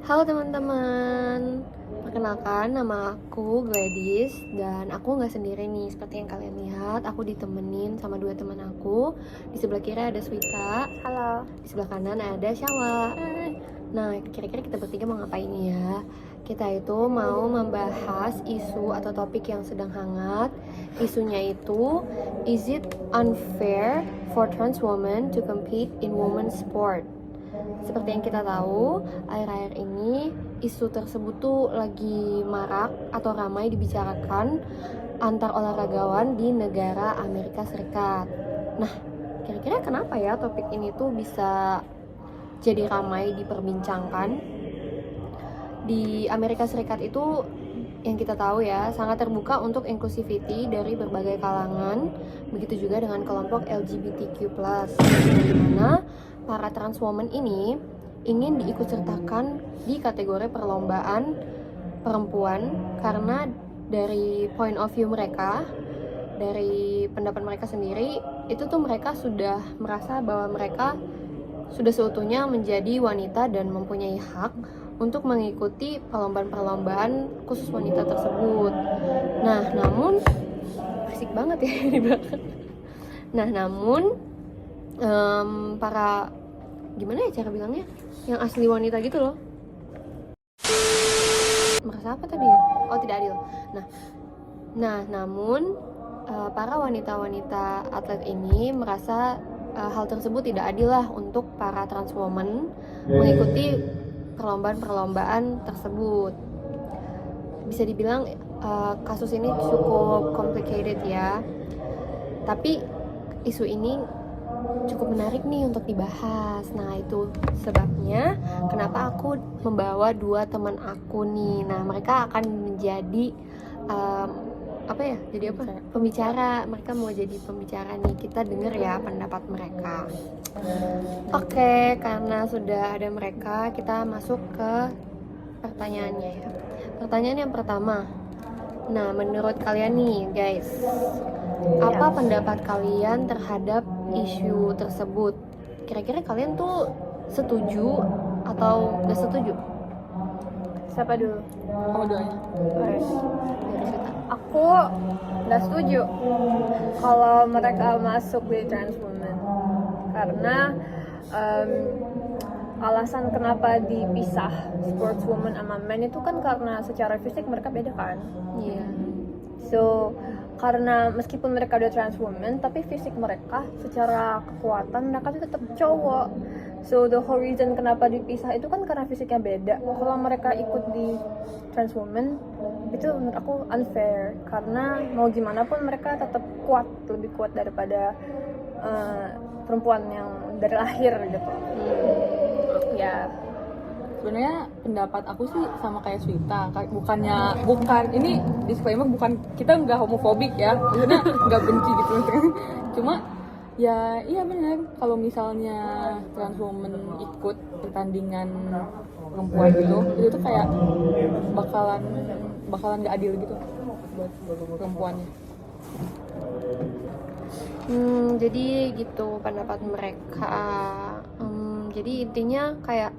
Halo teman-teman, perkenalkan nama aku Gladys dan aku nggak sendiri nih seperti yang kalian lihat. Aku ditemenin sama dua teman aku. Di sebelah kiri ada Swita. Halo. Di sebelah kanan ada Syawa. Nah, kira-kira kita bertiga mau ngapain ya? Kita itu mau membahas isu atau topik yang sedang hangat. Isunya itu, is it unfair for trans women to compete in women's sport? Seperti yang kita tahu, akhir-akhir ini isu tersebut tuh lagi marak atau ramai dibicarakan antar olahragawan di negara Amerika Serikat. Nah, kira-kira kenapa ya topik ini tuh bisa jadi ramai diperbincangkan? Di Amerika Serikat itu yang kita tahu ya, sangat terbuka untuk inclusivity dari berbagai kalangan, begitu juga dengan kelompok LGBTQ+, di mana para trans woman ini ingin diikutsertakan di kategori perlombaan perempuan karena dari point of view mereka, dari pendapat mereka sendiri, itu tuh mereka sudah merasa bahwa mereka sudah seutuhnya menjadi wanita dan mempunyai hak untuk mengikuti perlombaan-perlombaan khusus wanita tersebut. Nah, namun asik banget ya di belakang. Nah, namun para gimana ya cara bilangnya, yang asli wanita gitu loh, merasa apa tadi ya? Oh, tidak adil. Nah, namun para wanita-wanita atlet ini merasa hal tersebut tidak adil lah untuk para trans woman mengikuti perlombaan-perlombaan tersebut. Bisa dibilang kasus ini cukup complicated ya. Tapi isu ini cukup menarik nih untuk dibahas. Nah, itu sebabnya kenapa aku membawa dua teman aku nih. Nah, mereka akan menjadi pembicara. Mereka mau jadi pembicara nih. Kita denger ya pendapat mereka. Oke, karena sudah ada mereka, kita masuk ke pertanyaannya ya. Pertanyaan yang pertama. Nah, menurut kalian nih guys, apa pendapat kalian terhadap isu tersebut? Kira-kira kalian tuh setuju atau gak setuju? Siapa dulu? Kamu doanya. Dari Swita. Aku nggak setuju kalau mereka masuk di trans women karena alasan kenapa dipisah sports woman sama men itu kan karena secara fisik mereka beda kan. Iya. So karena meskipun mereka udah trans woman tapi fisik mereka secara kekuatan mereka tuh tetap cowok. So the whole reason kenapa dipisah itu kan karena fisiknya beda. Kalau mereka ikut di trans woman itu menurut aku unfair karena mau gimana pun mereka tetap kuat, lebih kuat daripada perempuan yang dari lahir gitu. Ya. Sebenarnya pendapat aku sih sama kayak Swita. Bukan ini disclaimer, bukan, kita nggak homofobik ya, maksudnya nggak benci gitu. Cuma ya iya benar, kalau misalnya trans woman ikut pertandingan perempuan gitu, itu tuh kayak bakalan nggak adil gitu buat perempuannya. Jadi gitu pendapat mereka. Jadi intinya kayak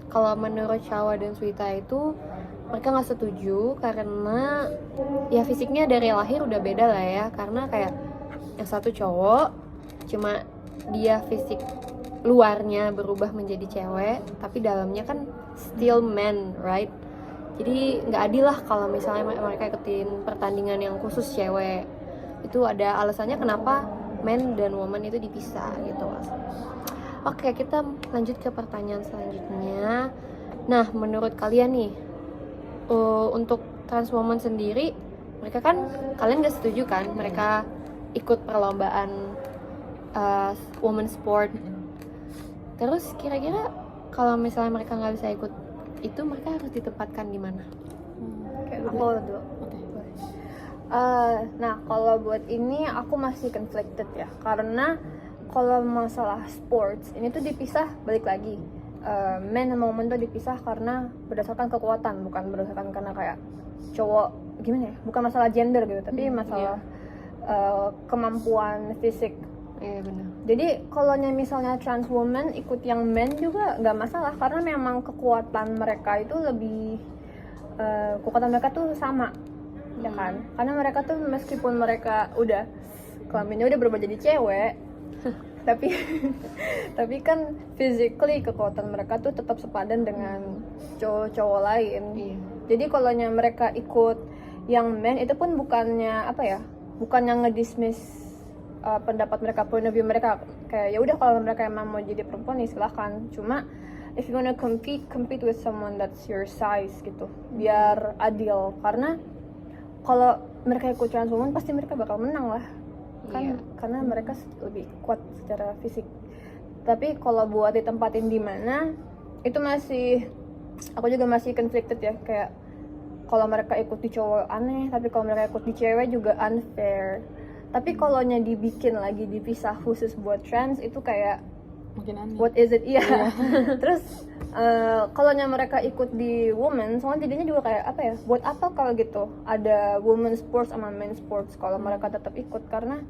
kalau menurut Syawa dan Swita itu mereka nggak setuju karena ya fisiknya dari lahir udah beda lah ya, karena kayak yang satu cowok cuma dia fisik luarnya berubah menjadi cewek tapi dalamnya kan still man, right? Jadi nggak adil lah kalau misalnya mereka ikutin pertandingan yang khusus cewek. Itu ada alasannya kenapa men dan woman itu dipisah gitu. Oke, kita lanjut ke pertanyaan selanjutnya. Nah, menurut kalian nih, untuk trans woman sendiri, mereka kan, kalian gak setuju kan mereka ikut perlombaan woman sport. Terus kira-kira kalau misalnya mereka nggak bisa ikut itu, mereka harus ditempatkan di mana? Kayak aku dulu. Nah, kalau buat ini aku masih conflicted ya, karena kalau masalah sports ini tuh dipisah balik lagi. Men sama women tuh dipisah karena berdasarkan kekuatan, bukan berdasarkan karena kayak cowok gimana ya, bukan masalah gender gitu, tapi masalah kemampuan fisik. Iya benar. Jadi kalau misalnya trans woman ikut yang men juga nggak masalah karena memang kekuatan mereka itu lebih kekuatan mereka tuh sama, ya kan? Karena mereka tuh meskipun mereka udah kelaminnya udah berubah jadi cewek, tapi kan physically kekuatan mereka tuh tetap sepadan dengan cowok-cowok lain. Iya. Jadi kalau mereka ikut yang men itu pun bukannya ngedismiss pendapat mereka, point of view mereka, kayak ya udah kalau mereka emang mau jadi perempuan ya silahkan. Cuma if you wanna compete with someone that's your size gitu, biar adil. Karena kalau mereka ikut trans woman pasti mereka bakal menang lah kan, Iya. karena mereka lebih kuat secara fisik. Tapi kalau buat ditempatin di mana, itu masih, aku juga masih conflicted ya, kayak kalau mereka ikut di cowok aneh, tapi kalau mereka ikut di cewek juga unfair. Tapi kalau dibikin lagi dipisah khusus buat trans itu kayak Makin aneh. what is it? Iya. Terus kalau mereka ikut di women, soalnya jadinya juga kayak apa ya? Buat apa kalau gitu? Ada women sports sama men sports kalau mereka tetap ikut, karena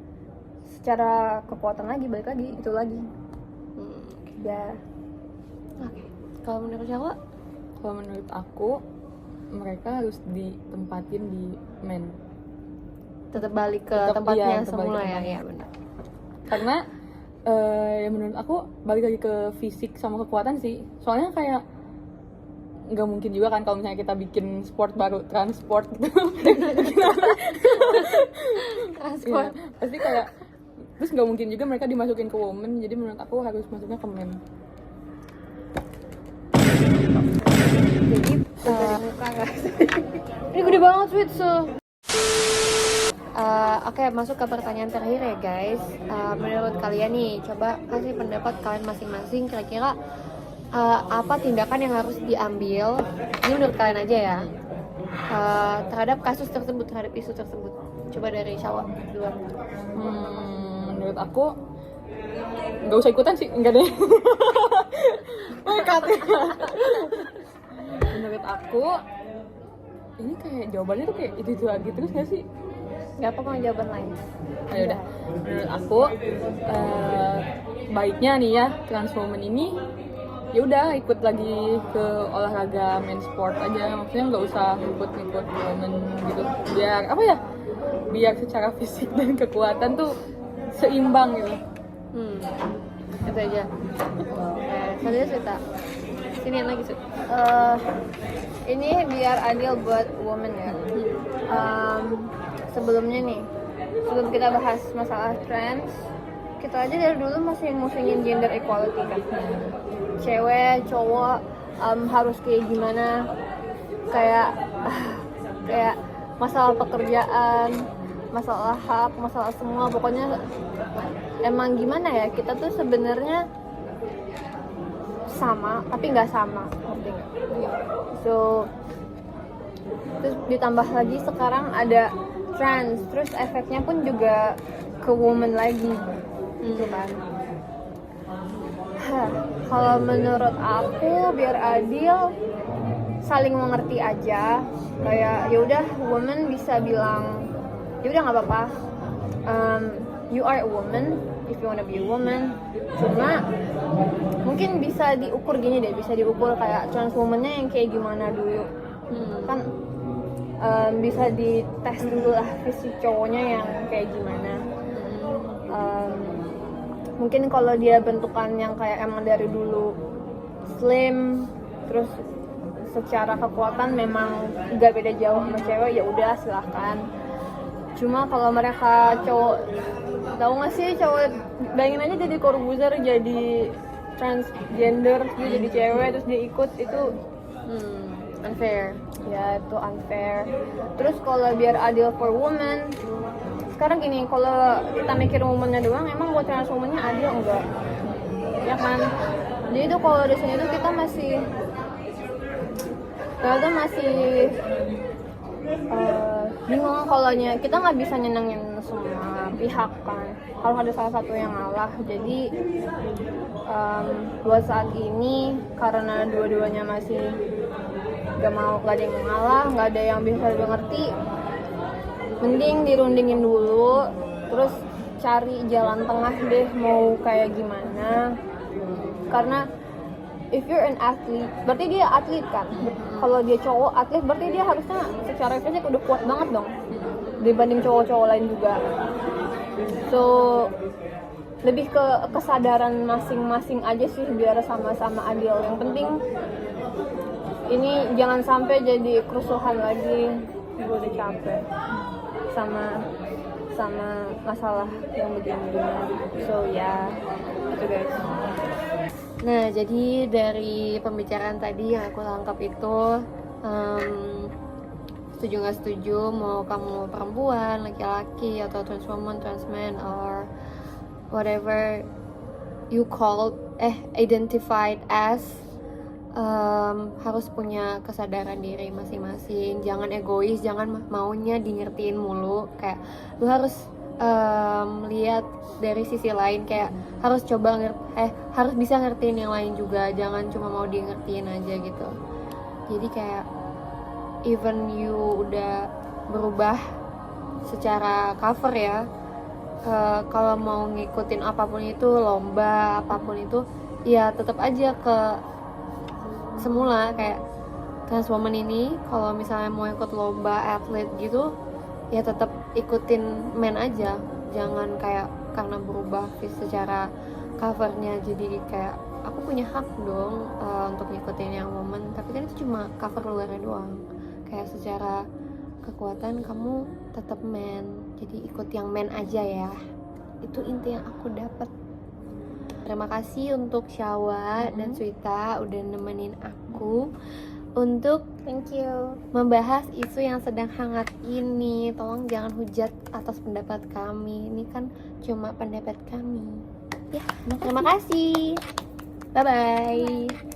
secara kekuatan lagi balik lagi itu lagi. Ya. Oke. Kalau menurut Jawa? Kalau menurut aku mereka harus ditempatin di men. Tetap balik ke Tetap, tempatnya iya, tetap semula balik ke ya, tempatnya. ya benar. Karena ya menurut aku balik lagi ke fisik sama kekuatan sih. Soalnya kayak nggak mungkin juga kan kalau misalnya kita bikin sport baru, transport gitu. Transport. Iya, pasti kayak terus nggak mungkin juga mereka dimasukin ke woman. Jadi menurut aku harus masuknya ke men. Jadi muka guys. Ini gede banget sweet so. Oke, masuk ke pertanyaan terakhir ya guys. Menurut kalian nih, coba kasih pendapat kalian masing-masing. Kira-kira apa tindakan yang harus diambil? Ini menurut kalian aja ya. Terhadap kasus tersebut, terhadap isu tersebut. Coba dari Syawa duluan. Menurut aku nggak usah ikutan sih, enggak deh. Menurut aku ini kayak jawabannya tuh kayak itu lagi terus nggak sih? Gak apa kalau jawaban lain. Ayo udah. Menurut aku baiknya nih ya trans woman ini ya udah ikut lagi ke olahraga main sport aja, maksudnya nggak usah ikut woman gitu, biar apa ya, biar secara fisik dan kekuatan tuh seimbang gitu. Itu aja. Selanjutnya Swita. Sini lagi Swita. Ini biar adil buat women ya. Sebelumnya nih, sebelum kita bahas masalah trans, kita aja dari dulu masih musingin gender equality kan. Cewek, cowok harus kayak gimana, kayak masalah pekerjaan, masalah hak, masalah semua, pokoknya emang gimana ya, kita tuh sebenarnya sama tapi nggak sama, ngerti nggak? So terus ditambah lagi sekarang ada trans, terus efeknya pun juga ke woman lagi gitu kan. Kalau menurut aku biar adil, saling mengerti aja, kayak ya udah woman bisa bilang ya udah nggak apa-apa, you are a woman if you wanna be a woman. Cuma mungkin bisa diukur gini deh, bisa diukur kayak trans woman-nya yang kayak gimana dulu kan. Bisa dites dulu lah fisik cowoknya yang kayak gimana. Mungkin kalau dia bentukan yang kayak emang dari dulu slim, terus secara kekuatan memang gak beda jauh sama cewek, ya udah silahkan. Cuma kalau mereka cowok, tahu nggak sih cowok, bayangin aja jadi Corbuzier, jadi transgender, dia jadi cewek terus dia ikut, itu Unfair. ya itu unfair. Terus kalau biar adil for women, sekarang gini, kalau kita mikir womennya doang, emang buat trans womennya adil enggak? Ya kan? Jadi itu kalau di sini tuh kita masih bingung, kalau kita nggak bisa nyenengin semua pihak kan, harus ada salah satu yang ngalah. Jadi buat saat ini karena dua-duanya masih gak ada yang ngalah, nggak ada yang bisa mengerti, mending dirundingin dulu, terus cari jalan tengah deh mau kayak gimana. Karena if you're an athlete, berarti dia atlet kan. Kalau dia cowok atlet, berarti dia harusnya secara fisik udah kuat banget dong dibanding cowok-cowok lain juga. So lebih ke kesadaran masing-masing aja sih biar sama-sama adil. Yang penting ini jangan sampai jadi kerusuhan lagi. Gue udah capek sama masalah yang begini-begini. So ya, itu guys. Nah, jadi dari pembicaraan tadi yang aku tangkap itu, setuju nggak setuju, mau kamu perempuan, laki-laki, atau trans woman, trans man, or whatever you identified as, harus punya kesadaran diri masing-masing. Jangan egois, jangan maunya di ngertiin mulu. Kayak lu harus lihat dari sisi lain, kayak harus coba harus bisa ngertiin yang lain juga, jangan cuma mau di ngertiin aja gitu. Jadi kayak even you udah berubah secara cover ya, kalau mau ngikutin apapun itu, lomba apapun itu, ya tetap aja ke semula. Kayak trans woman ini kalau misalnya mau ikut lomba atlet gitu, ya tetap ikutin men aja, jangan kayak karena berubah secara covernya jadi kayak aku punya hak dong untuk ngikutin yang woman, tapi kan itu cuma cover luarnya doang. Kayak secara kekuatan kamu tetap men, jadi ikut yang men aja ya. Itu inti yang aku dapat. Terima kasih untuk Syawa dan Swita udah nemenin aku untuk Thank you. membahas isu yang sedang hangat ini. Tolong jangan hujat atas pendapat kami, ini kan cuma pendapat kami ya. Terima kasih, bye bye.